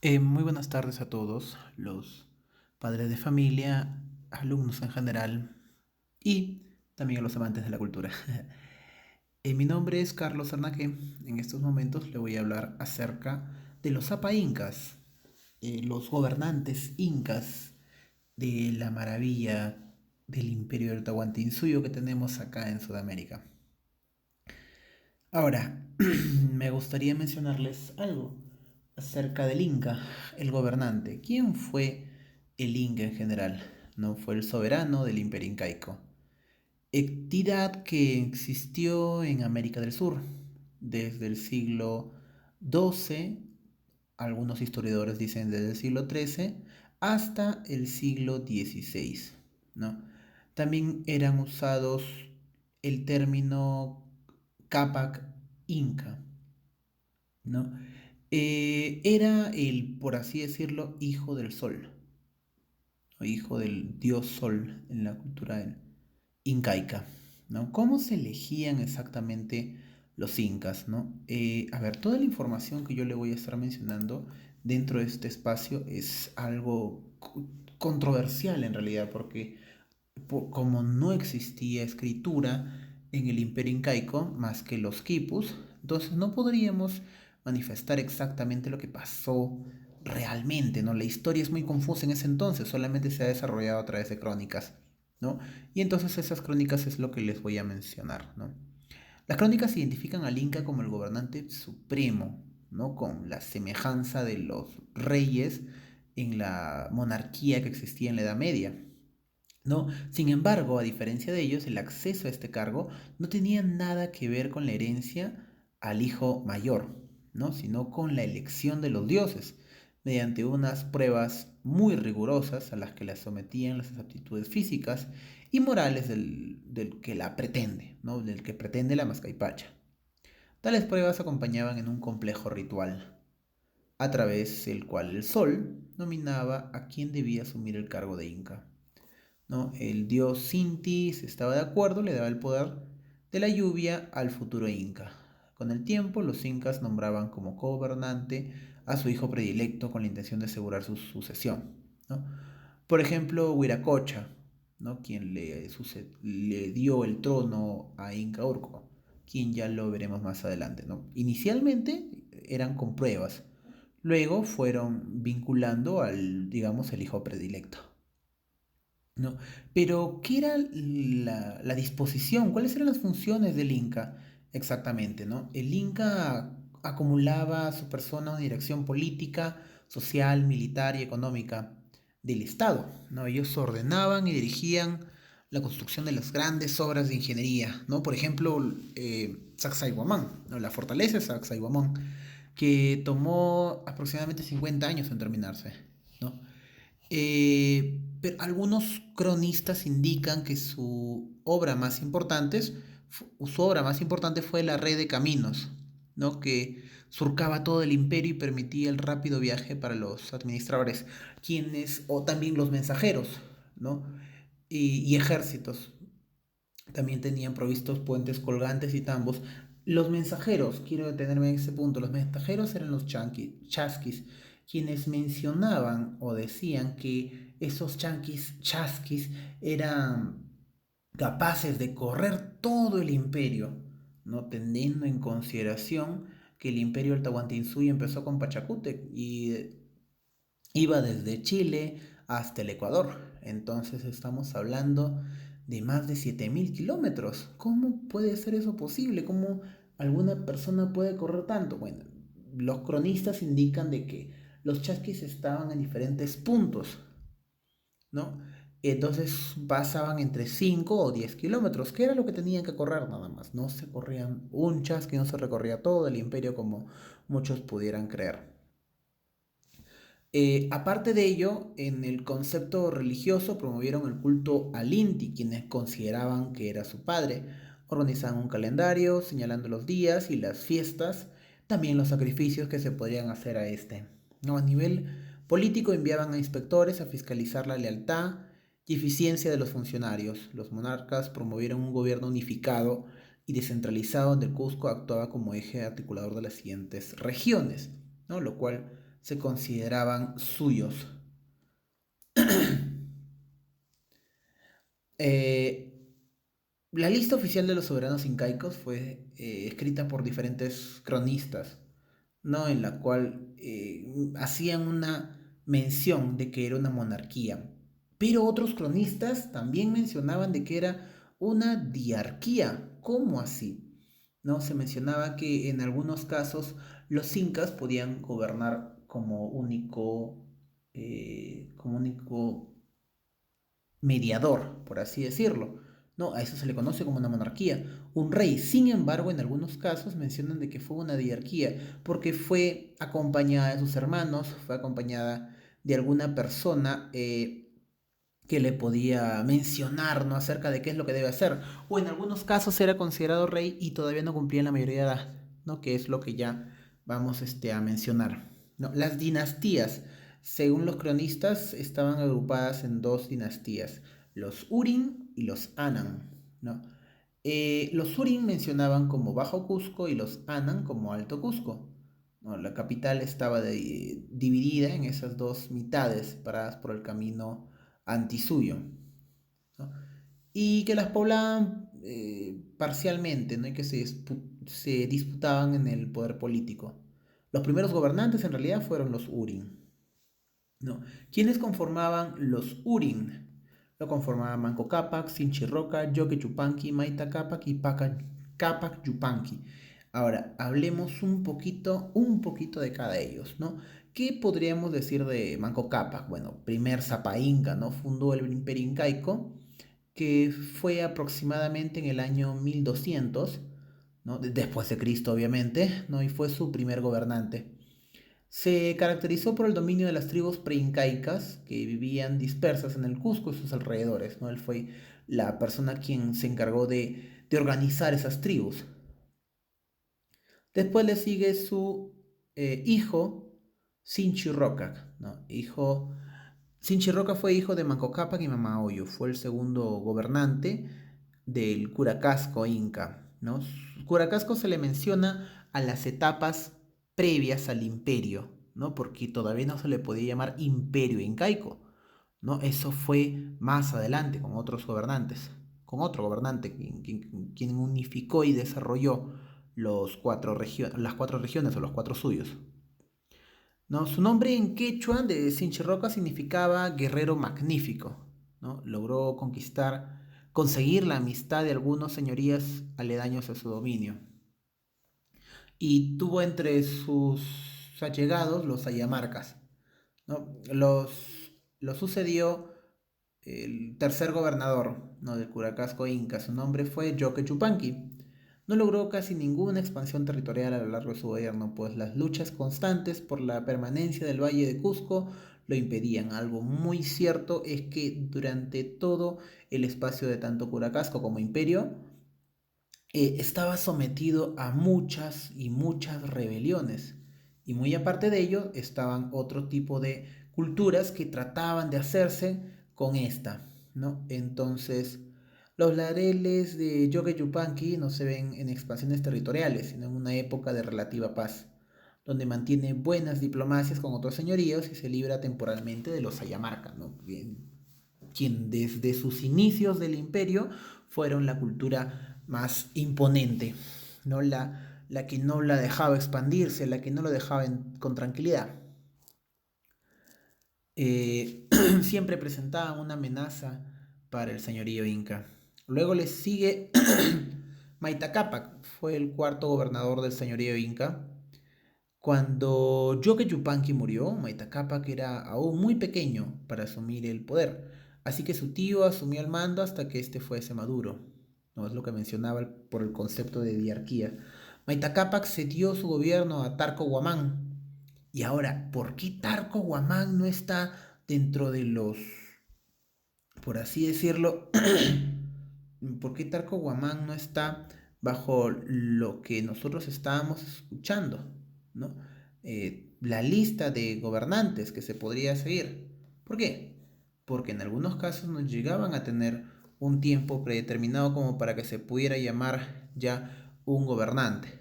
Muy buenas tardes a todos, los padres de familia, alumnos en general y también a los amantes de la cultura. Mi nombre es Carlos Arnaque. En estos momentos le voy a hablar acerca de los Zapa Incas, los gobernantes incas de la maravilla del imperio del Tahuantinsuyo que tenemos acá en Sudamérica. Ahora, me gustaría mencionarles algo acerca del Inca, el gobernante. ¿Quién fue el Inca en general? No fue el soberano del Imperio Incaico. Entidad que existió en América del Sur desde el siglo XII, algunos historiadores dicen desde el siglo XIII, hasta el siglo XVI, ¿no? También eran usados el término Capac Inca, ¿no? Era el, por así decirlo, hijo del sol, o hijo del dios sol en la cultura incaica, ¿no? ¿Cómo se elegían exactamente los incas, ¿no? A ver, toda la información que yo le voy a estar mencionando dentro de este espacio es algo controversial en realidad, porque como no existía escritura en el imperio incaico más que los quipus, entonces no podríamos manifestar exactamente lo que pasó realmente, ¿no? La historia es muy confusa en ese entonces, solamente se ha desarrollado a través de crónicas, ¿no? Y entonces esas crónicas es lo que les voy a mencionar, ¿no? Las crónicas identifican al Inca como el gobernante supremo, ¿no? Con la semejanza de los reyes en la monarquía que existía en la Edad Media, ¿no? Sin embargo, a diferencia de ellos, el acceso a este cargo no tenía nada que ver con la herencia al hijo mayor, ¿no? Sino con la elección de los dioses, mediante unas pruebas muy rigurosas a las que la sometían las aptitudes físicas y morales del que la pretende, ¿no? Del que pretende la Mascaipacha. Tales pruebas acompañaban en un complejo ritual, a través del cual el sol nominaba a quien debía asumir el cargo de Inca, ¿no? El dios Sinti, si estaba de acuerdo, le daba el poder de la lluvia al futuro inca. Con el tiempo, los incas nombraban como gobernante a su hijo predilecto con la intención de asegurar su sucesión, ¿no? Por ejemplo, Huiracocha, ¿no? Quien le dio el trono a Inca Urco, quien ya lo veremos más adelante, ¿no? Inicialmente eran con pruebas, luego fueron vinculando al, digamos, el hijo predilecto, ¿no? Pero, ¿qué era la disposición? ¿Cuáles eran las funciones del Inca exactamente, ¿no? El Inca acumulaba a su persona una dirección política, social, militar y económica del Estado, ¿no? Ellos ordenaban y dirigían la construcción de las grandes obras de ingeniería, ¿no? Por ejemplo, Sacsayhuamán, ¿no? La fortaleza de Sacsayhuamán, que tomó aproximadamente 50 años en terminarse, ¿no? Pero algunos cronistas indican que su obra más importante fue la red de caminos, ¿no? Que surcaba todo el imperio y permitía el rápido viaje para los administradores, o también los mensajeros, ¿no? Y ejércitos. También tenían provistos puentes colgantes y tambos. Los mensajeros, quiero detenerme en ese punto, los mensajeros eran los chasquis, quienes mencionaban o decían que esos chasquis eran capaces de correr todo el imperio, no teniendo en consideración que el imperio del Tahuantinsuyo empezó con Pachacútec y iba desde Chile hasta el Ecuador. Entonces estamos hablando de más de 7.000 kilómetros. ¿Cómo puede ser eso posible? ¿Cómo alguna persona puede correr tanto? Bueno, los cronistas indican de que los chasquis estaban en diferentes puntos, ¿no? Entonces pasaban entre 5 o 10 kilómetros, que era lo que tenían que correr nada más. No se corrían un chasqui, no se recorría todo el imperio como muchos pudieran creer. Aparte de ello, en el concepto religioso promovieron el culto al Inti, quienes consideraban que era su padre. Organizaban un calendario señalando los días y las fiestas, también los sacrificios que se podrían hacer a este, ¿no? A nivel político enviaban a inspectores a fiscalizar la lealtad y eficiencia de los funcionarios. Los monarcas promovieron un gobierno unificado y descentralizado donde el Cusco actuaba como eje articulador de las siguientes regiones, ¿no? Lo cual se consideraban suyos. Eh, la lista oficial de los soberanos incaicos fue escrita por diferentes cronistas, ¿no? En la cual hacían una mención de que era una monarquía. Pero otros cronistas también mencionaban de que era una diarquía. ¿Cómo así? ¿No? Se mencionaba que en algunos casos los incas podían gobernar como único mediador, por así decirlo. No, a eso se le conoce como una monarquía, un rey. Sin embargo, en algunos casos mencionan de que fue una diarquía, porque fue acompañada de sus hermanos, fue acompañada de alguna persona que le podía mencionar, ¿no? Acerca de qué es lo que debe hacer. O en algunos casos era considerado rey y todavía no cumplía la mayoría de edad, ¿no? Que es lo que ya vamos a mencionar. ¿No? Las dinastías, según los cronistas, estaban agrupadas en dos dinastías, los Urim y los Anan, ¿no? Los Urim mencionaban como Bajo Cusco y los Anan como Alto Cusco. ¿No? La capital estaba dividida en esas dos mitades, separadas por el camino antisuyo, ¿no? Y que las poblaban parcialmente, ¿no? Y que se disputaban en el poder político. Los primeros gobernantes en realidad fueron los Urim, ¿no? ¿Quiénes conformaban los Urim? Lo conformaban Manco Cápac, Sinchi-Roca, Yoque Chupanqui, Maita Cápac y Cápac Yupanqui. Ahora, hablemos un poquito de cada de ellos, ¿no? ¿Qué podríamos decir de Manco Cápac? Bueno, primer Sapa Inca, ¿no? Fundó el Imperio Incaico, que fue aproximadamente en el año 1200, ¿no? Después de Cristo, obviamente, ¿no? Y fue su primer gobernante. Se caracterizó por el dominio de las tribus preincaicas que vivían dispersas en el Cusco y sus alrededores, ¿no? Él fue la persona quien se encargó de organizar esas tribus. Después le sigue su hijo, Sinchi Roca, ¿no? Sinchi Roca fue hijo de Manco Cápac y Mama Oyo, fue el segundo gobernante del Curacasco inca, ¿no? Curacasco se le menciona a las etapas previas al imperio, ¿no? Porque todavía no se le podía llamar imperio incaico, ¿no? Eso fue más adelante con otros gobernantes, con otro gobernante quien unificó y desarrolló las cuatro regiones o los cuatro suyos. ¿No? Su nombre en quechua de Sinchirroca significaba guerrero magnífico, ¿no? Logró conseguir la amistad de algunos señorías aledaños a su dominio. Y tuvo entre sus allegados los ayamarcas, ¿no? Los sucedió el tercer gobernador, ¿no? Del Curacasco Inca. Su nombre fue Yoque Chupanqui. No logró casi ninguna expansión territorial a lo largo de su gobierno, pues las luchas constantes por la permanencia del Valle de Cusco lo impedían. Algo muy cierto es que durante todo el espacio de tanto Curacasco como Imperio, estaba sometido a muchas y muchas rebeliones. Y muy aparte de ello, estaban otro tipo de culturas que trataban de hacerse con esta, ¿no? Entonces, los lareles de Yoke Yupanqui no se ven en expansiones territoriales, sino en una época de relativa paz, donde mantiene buenas diplomacias con otros señoríos y se libra temporalmente de los Ayamarca, ¿no? Quien desde sus inicios del imperio fueron la cultura más imponente, ¿no? La que no la dejaba expandirse, la que no lo dejaba con tranquilidad. Siempre presentaban una amenaza para el señorío inca. Luego le sigue Maita Cápac, fue el cuarto gobernador del señorío inca. Cuando Yoke Yupanqui murió, Maita Cápac era aún muy pequeño para asumir el poder, así que su tío asumió el mando hasta que este fuese maduro. No es lo que mencionaba por el concepto de diarquía. Maita Cápac cedió su gobierno a Tarco Huamán. Y ahora, ¿por qué Tarco Huamán no está dentro de los, por así decirlo, por qué Tarco Huamán no está bajo lo que nosotros estábamos escuchando, ¿no? La lista de gobernantes que se podría seguir? ¿Por qué? Porque en algunos casos no llegaban a tener un tiempo predeterminado como para que se pudiera llamar ya un gobernante.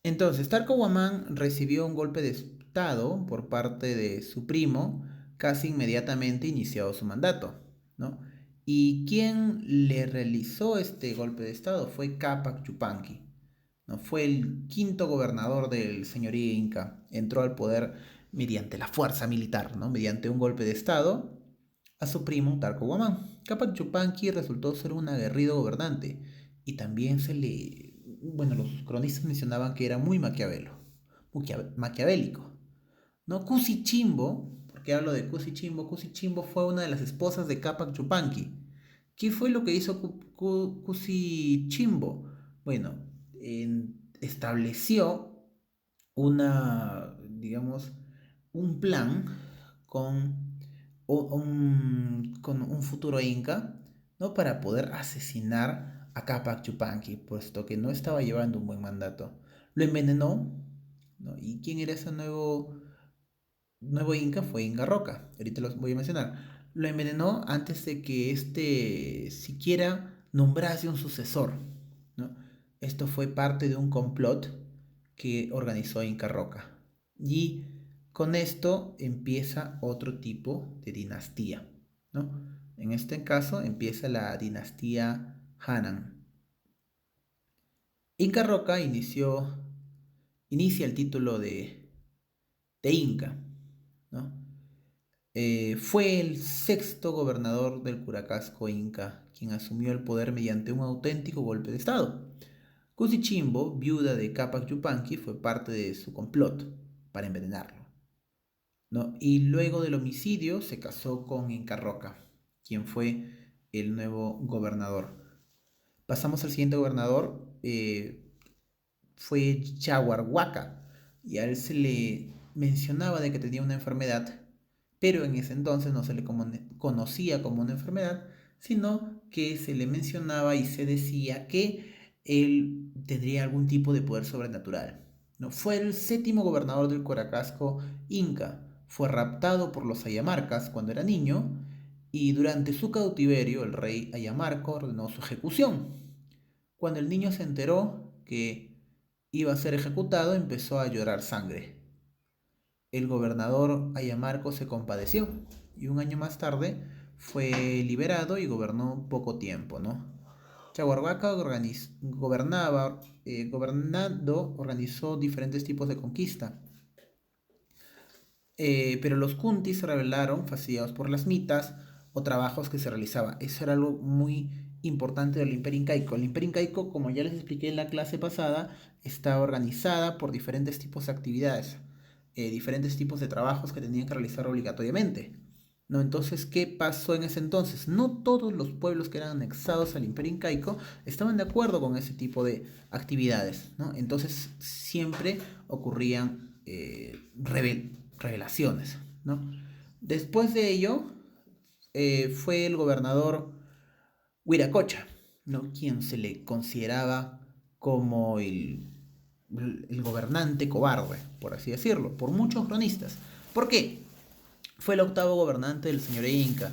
Entonces, Tarko Guamán recibió un golpe de estado por parte de su primo casi inmediatamente iniciado su mandato, ¿no? Y quien le realizó este golpe de estado fue Capac Yupanqui, ¿no? Fue el quinto gobernador del señorío inca. Entró al poder mediante la fuerza militar, ¿no? Mediante un golpe de estado a su primo Tarko Guamán. Capac Yupanqui resultó ser un aguerrido gobernante y también bueno, los cronistas mencionaban que era muy maquiavélico, ¿no? Cusi Chimbo, ¿por qué hablo de Cusi Chimbo? Cusi Chimbo fue una de las esposas de Capac Yupanqui. ¿Qué fue lo que hizo Cusi Chimbo? Bueno, estableció digamos, un plan con con un futuro inca, ¿no? Para poder asesinar a Capac Yupanqui, puesto que no estaba llevando un buen mandato. Lo envenenó, ¿no? ¿Y quién era ese nuevo inca? Fue Inca Roca. Ahorita los voy a mencionar. Lo envenenó antes de que éste siquiera nombrase un sucesor, ¿no? Esto fue parte de un complot que organizó Inca Roca. Y con esto empieza otro tipo de dinastía, ¿no? En este caso empieza la dinastía Hanan. Inca Roca inicia el título de Inca, ¿no? Fue el sexto gobernador del Curacasco Inca, quien asumió el poder mediante un auténtico golpe de estado. Cusichimbo, viuda de Capac Yupanqui, fue parte de su complot para envenenarlo, ¿no? Y luego del homicidio se casó con Inca Roca, quien fue el nuevo gobernador. Pasamos al siguiente gobernador, fue Chawarhuaca, y a él se le mencionaba de que tenía una enfermedad, pero en ese entonces no se le conocía como una enfermedad, sino que se le mencionaba y se decía que él tendría algún tipo de poder sobrenatural, ¿no? Fue el séptimo gobernador del Coracasco Inca, fue raptado por los ayamarcas cuando era niño y durante su cautiverio el rey Ayamarco ordenó su ejecución. Cuando el niño se enteró que iba a ser ejecutado, empezó a llorar sangre. El gobernador Ayamarco se compadeció y un año más tarde fue liberado y gobernó poco tiempo, ¿no? Chaguarhuaca gobernando organizó diferentes tipos de conquista, pero los kuntis se rebelaron fastidiados por las mitas o trabajos que se realizaban. Eso era algo muy importante del Imperio Incaico. El Imperio Incaico, como ya les expliqué en la clase pasada, está organizada por diferentes tipos de actividades, diferentes tipos de trabajos que tenían que realizar obligatoriamente, ¿no? Entonces, ¿qué pasó en ese entonces? No todos los pueblos que eran anexados al Imperio Incaico estaban de acuerdo con ese tipo de actividades, ¿no? Entonces, siempre ocurrían revelaciones, ¿no? Después de ello, fue el gobernador Huiracocha, ¿no? Quien se le consideraba como el gobernante cobarde, por así decirlo, por muchos cronistas. ¿Por qué? Fue el octavo gobernante del señor Inca.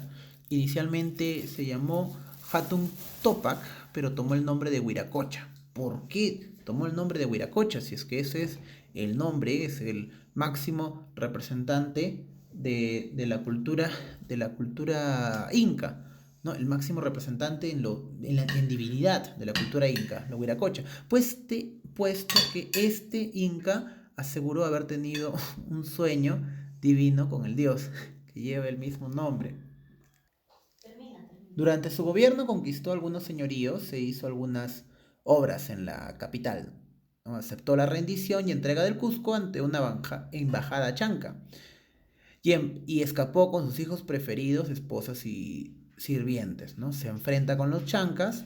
Inicialmente se llamó Hatun Topac, pero tomó el nombre de Huiracocha. ¿Por qué tomó el nombre de Huiracocha? Si es que ese es el nombre, es el máximo representante de la cultura inca, ¿no? El máximo representante en divinidad de la cultura inca, la Huiracocha. Puesto que este inca aseguró haber tenido un sueño divino con el dios que lleva el mismo nombre. Durante su gobierno conquistó algunos señoríos, se hizo algunas obras en la capital, ¿no? Aceptó la rendición y entrega del Cusco ante una embajada chanca y escapó con sus hijos preferidos, esposas y sirvientes, ¿no? Se enfrenta con los chancas,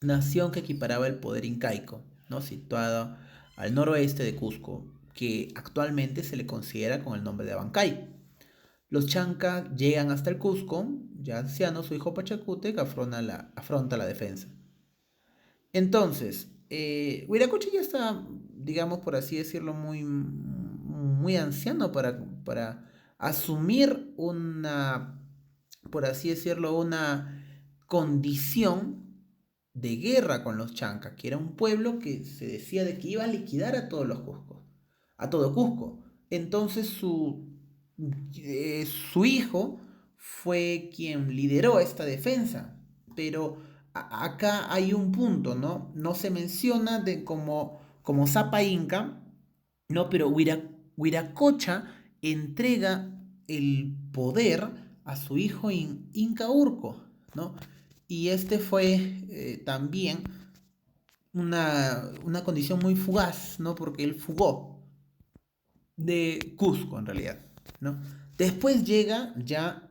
nación que equiparaba el poder incaico, ¿no? Situado al noroeste de Cusco, que actualmente se le considera con el nombre de Abancay. Los chancas llegan hasta el Cusco, ya anciano, su hijo Pachacute, que afronta la defensa. Entonces, Huiracocha ya está, digamos por así decirlo, muy anciano para asumir por así decirlo, una condición de guerra con los chancas, que era un pueblo que se decía de que iba a liquidar a todos los Cuscos, a todo Cusco. Entonces su hijo fue quien lideró esta defensa, pero acá hay un punto, ¿no? No se menciona como Zapa Inca, no, pero Huiracocha entrega el poder a su hijo Inca Urco, ¿no? Y este fue también una condición muy fugaz, ¿no? Porque él fugó de Cusco en realidad, ¿no? Después llega ya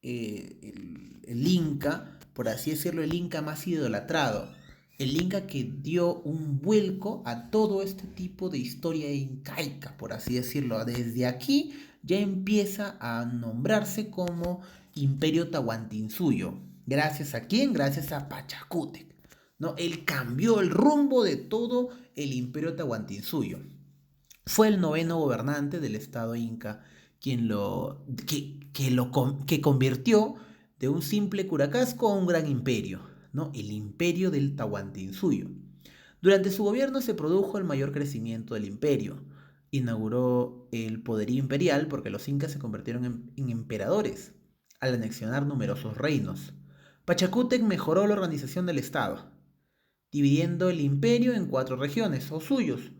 el Inca, por así decirlo, el Inca más idolatrado, el Inca que dio un vuelco a todo este tipo de historia incaica, por así decirlo. Desde aquí ya empieza a nombrarse como Imperio Tahuantinsuyo. ¿Gracias a quién? Gracias a Pachacútec, ¿no? Él cambió el rumbo de todo el Imperio Tahuantinsuyo. Fue el noveno gobernante del estado inca quien que convirtió de un simple curacasco a un gran imperio, ¿no? El imperio del Tahuantinsuyo. Durante su gobierno se produjo el mayor crecimiento del imperio. Inauguró el poderío imperial porque los incas se convirtieron en emperadores al anexionar numerosos reinos. Pachacútec mejoró la organización del estado, dividiendo el imperio en cuatro regiones o suyos.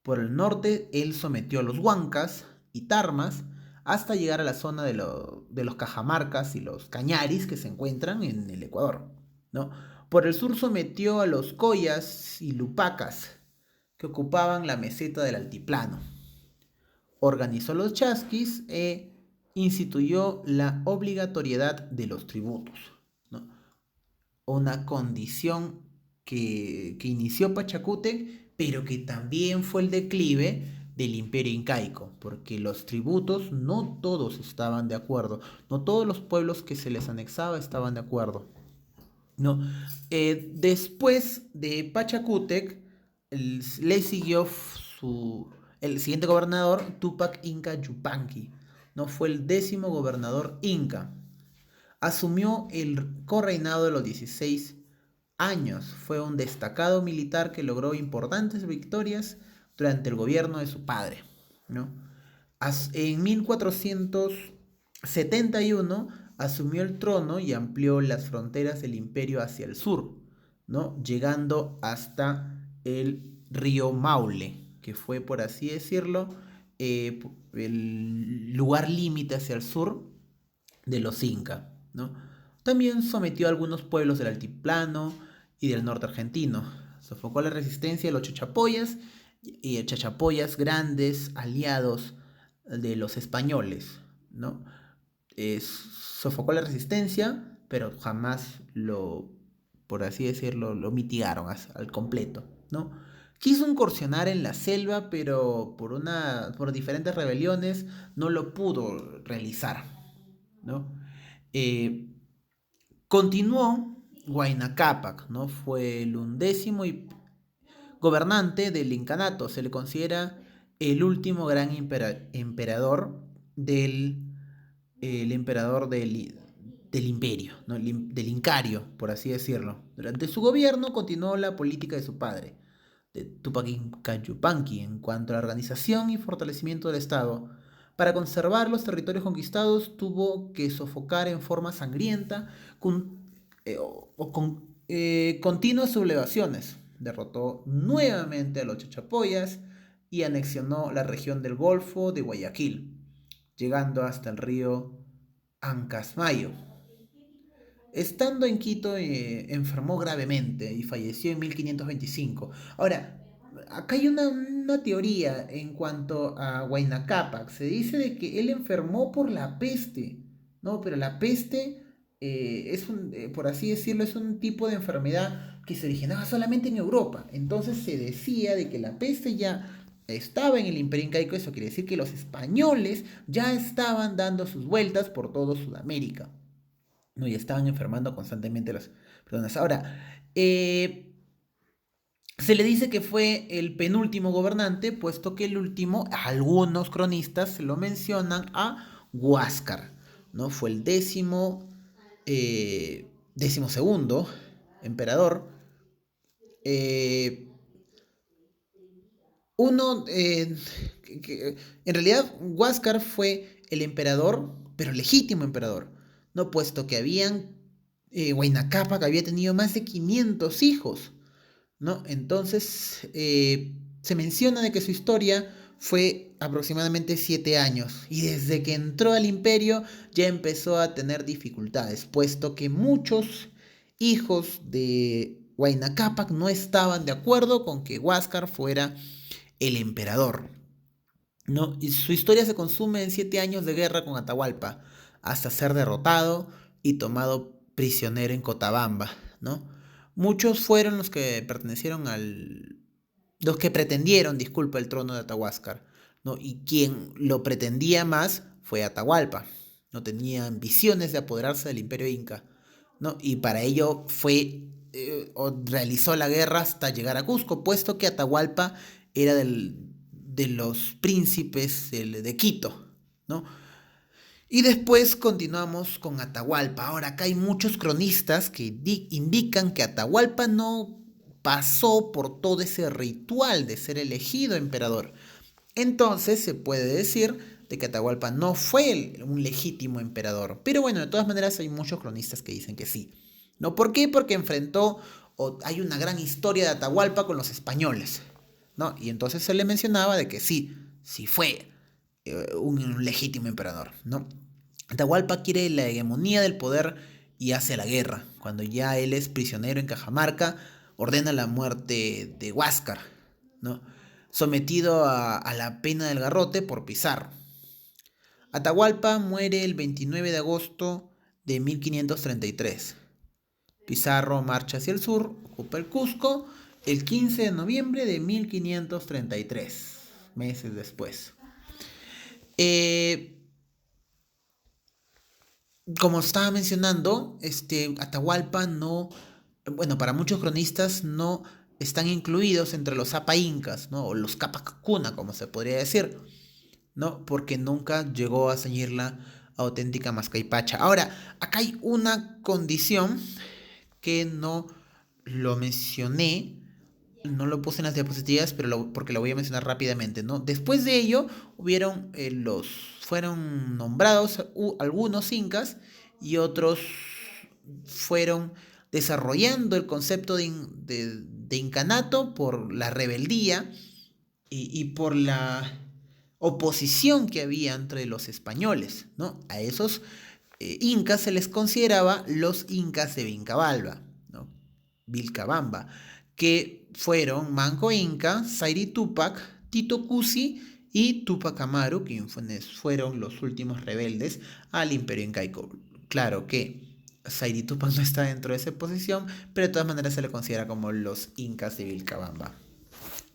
Por el norte, él sometió a los huancas y tarmas hasta llegar a la zona de los cajamarcas y los cañaris que se encuentran en el Ecuador, ¿no? Por el sur sometió a los collas y lupacas que ocupaban la meseta del altiplano. Organizó los chasquis e instituyó la obligatoriedad de los tributos, ¿no? Una condición que inició Pachacútec, pero que también fue el declive del imperio incaico, porque los tributos no todos estaban de acuerdo, no todos los pueblos que se les anexaba estaban de acuerdo. No. Después de Pachacútec, le siguió el siguiente gobernador, Tupac Inca Yupanqui, ¿no? Fue el 10º gobernador inca. Asumió el correinado de los 16 años. Fue un destacado militar que logró importantes victorias durante el gobierno de su padre, ¿no? En 1471 asumió el trono y amplió las fronteras del imperio hacia el sur, ¿no? Llegando hasta el río Maule, que fue, por así decirlo, el lugar límite hacia el sur de los incas, ¿no? También sometió a algunos pueblos del altiplano y del norte argentino. Sofocó la resistencia de los chachapoyas y chachapoyas grandes aliados de los españoles, ¿no? Sofocó la resistencia, pero jamás por así decirlo, lo mitigaron al completo, ¿no? Quiso incursionar en la selva, pero por diferentes rebeliones no lo pudo realizar, ¿no? Eh, Continuó Huayna Cápac, ¿no? Fue el 11º gobernante del incanato. Se le considera el último gran emperador el emperador del imperio, ¿no? Del incario, por así decirlo. Durante su gobierno continuó la política de su padre, de Tupac Inca Yupanqui, en cuanto a la organización y fortalecimiento del Estado. Para conservar los territorios conquistados tuvo que sofocar en forma sangrienta con continuas sublevaciones. Derrotó nuevamente a los chachapoyas y anexionó la región del Golfo de Guayaquil, llegando hasta el río Ancasmayo. Estando en Quito, enfermó gravemente y falleció en 1525. Ahora, acá hay una teoría en cuanto a Huayna Cápac. Se dice de que él enfermó por la peste, ¿no? Pero la peste por así decirlo, es un tipo de enfermedad que se originaba solamente en Europa. Entonces se decía de que la peste ya estaba en el Imperio Incaico. Eso quiere decir que los españoles ya estaban dando sus vueltas por todo Sudamérica, ¿no? Y estaban enfermando constantemente a las personas. Ahora, se le dice que fue el penúltimo gobernante, puesto que el último, algunos cronistas se lo mencionan a Huáscar, ¿no? Fue el 12º emperador, Eh, uno, en realidad, Huáscar fue el emperador, pero legítimo emperador, ¿no? Puesto que Huayna Cápac había tenido más de 500 hijos, ¿no? Entonces, se menciona de que su historia fue aproximadamente 7 años y desde que entró al imperio ya empezó a tener dificultades, puesto que muchos hijos de Huayna Cápac no estaban de acuerdo con que Huáscar fuera el emperador, ¿no? Y su historia se consume en 7 años de guerra con Atahualpa, hasta ser derrotado y tomado prisionero en Cotabamba, ¿no? Muchos fueron los que pretendieron, disculpa, el trono de Atahuáscar, ¿no? Y quien lo pretendía más fue Atahualpa, no tenía ambiciones de apoderarse del imperio inca, ¿no? Y para ello realizó la guerra hasta llegar a Cusco, puesto que Atahualpa era de los príncipes de Quito, ¿no? Y después continuamos con Atahualpa. Ahora, acá hay muchos cronistas que indican que Atahualpa no pasó por todo ese ritual de ser elegido emperador. Entonces se puede decir de que Atahualpa no fue un legítimo emperador. Pero bueno, de todas maneras hay muchos cronistas que dicen que sí. ¿No? ¿Por qué? Porque hay una gran historia de Atahualpa con los españoles, ¿no? Y entonces se le mencionaba de que sí, sí fue un legítimo emperador, ¿no? Atahualpa quiere la hegemonía del poder y hace la guerra. Cuando ya él es prisionero en Cajamarca, ordena la muerte de Huáscar, ¿no? Sometido a la pena del garrote por Pizarro. Atahualpa muere el 29 de agosto de 1533. Pizarro marcha hacia el sur, ocupa el Cusco el 15 de noviembre de 1533, meses después. Eh, Como estaba mencionando, Atahualpa no, bueno, para muchos cronistas no están incluidos entre los Zapa Incas, ¿no? O los Capac Cuna, como se podría decir, ¿no? Porque nunca llegó a ceñir la auténtica Mascaipacha. Ahora, acá hay una condición que no lo mencioné, no lo puse en las diapositivas, pero porque lo voy a mencionar rápidamente, ¿no? Después de ello, fueron nombrados algunos incas y otros fueron desarrollando el concepto de incanato por la rebeldía y por la oposición que había entre los españoles, ¿no? A esos incas se les consideraba los incas de Vilcabamba, ¿no? Vilcabamba, que fueron Manco Inca, Zairi Tupac, Tito Cusi y Tupac Amaru, quienes fueron los últimos rebeldes al imperio incaico. Claro que Zairi Tupac no está dentro de esa posición, pero de todas maneras se le considera como los incas de Vilcabamba.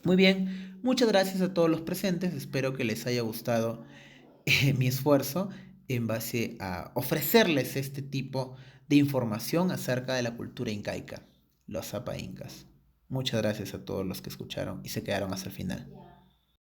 Muy bien, muchas gracias a todos los presentes, espero que les haya gustado mi esfuerzo en base a ofrecerles este tipo de información acerca de la cultura incaica, los Zapa Incas. Muchas gracias a todos los que escucharon y se quedaron hasta el final.